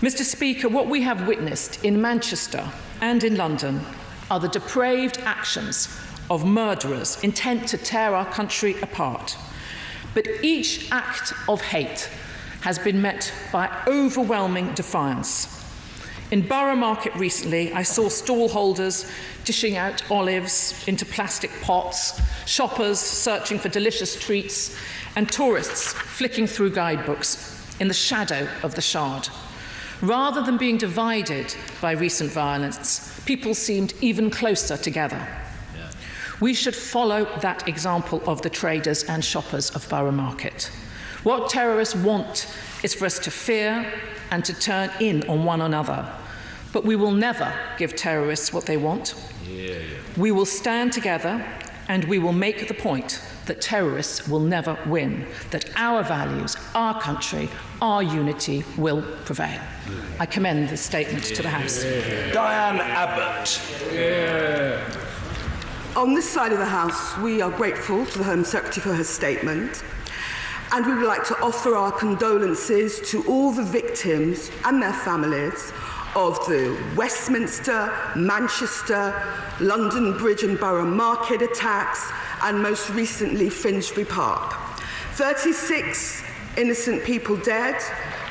Mr. Speaker, what we have witnessed in Manchester and in London are the depraved actions of murderers intent to tear our country apart. But each act of hate has been met by overwhelming defiance. In Borough Market recently, I saw stallholders dishing out olives into plastic pots, shoppers searching for delicious treats, and tourists flicking through guidebooks in the shadow of the Shard. Rather than being divided by recent violence, people seemed even closer together. We should follow that example of the traders and shoppers of Borough Market. What terrorists want is for us to fear and to turn in on one another. But we will never give terrorists what they want. We will stand together and we will make the point that terrorists will never win, that our values, our country, our unity will prevail. I commend this statement to the House. Diane Abbott. On this side of the House, we are grateful to the Home Secretary for her statement, and we would like to offer our condolences to all the victims and their families of the Westminster, Manchester, London Bridge and Borough Market attacks, and most recently Finsbury Park. 36 innocent people dead,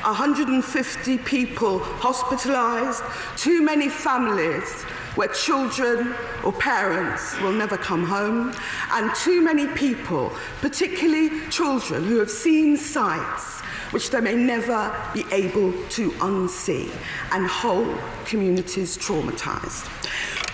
150 people hospitalised, too many families where children or parents will never come home, and too many people, particularly children, who have seen sights which they may never be able to unsee, and whole communities traumatised.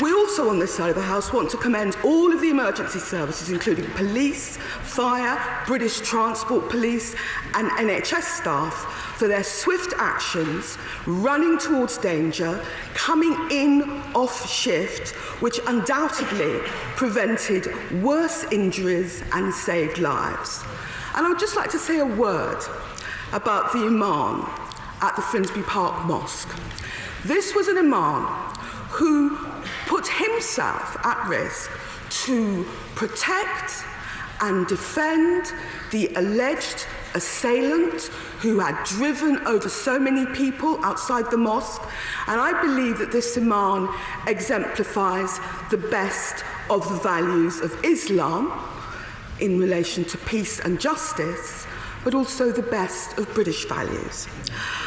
We also, on this side of the House, want to commend all of the emergency services, including police, fire, British Transport Police and NHS staff, for their swift actions, running towards danger, coming in off shift, which undoubtedly prevented worse injuries and saved lives. And I would just like to say a word about the imam at the Finsbury Park Mosque. This was an imam who put himself at risk to protect and defend the alleged assailant who had driven over so many people outside the mosque, and I believe that this imam exemplifies the best of the values of Islam in relation to peace and justice, but also the best of British values.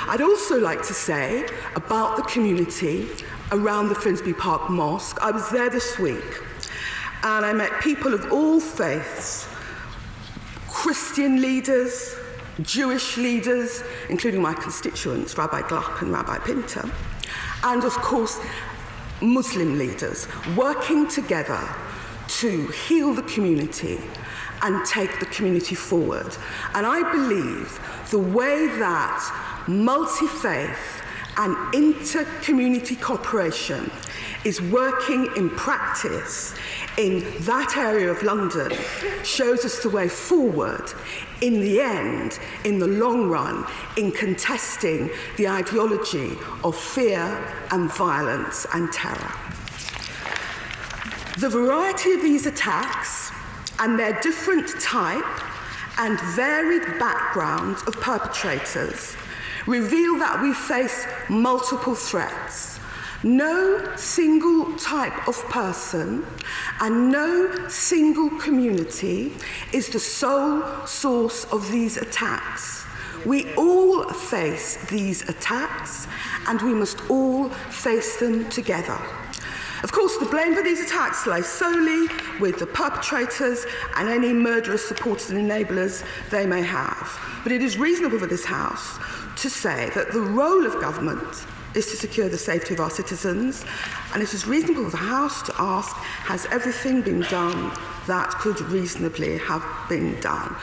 I'd also like to say about the community around the Finsbury Park Mosque. I was there this week, and I met people of all faiths, Christian leaders, Jewish leaders, including my constituents, Rabbi Gluck and Rabbi Pinter, and of course, Muslim leaders, working together to heal the community and take the community forward. And I believe the way that multi-faith and inter-community cooperation is working in practice in that area of London shows us the way forward in the end, in the long run, in contesting the ideology of fear and violence and terror. The variety of these attacks and their different type and varied background of perpetrators reveal that we face multiple threats. No single type of person and no single community is the sole source of these attacks. We all face these attacks, and we must all face them together. Of course, the blame for these attacks lies solely with the perpetrators and any murderous supporters and enablers they may have. But it is reasonable for this House to say that the role of government is to secure the safety of our citizens, and it is reasonable for the House to ask, has everything been done that could reasonably have been done?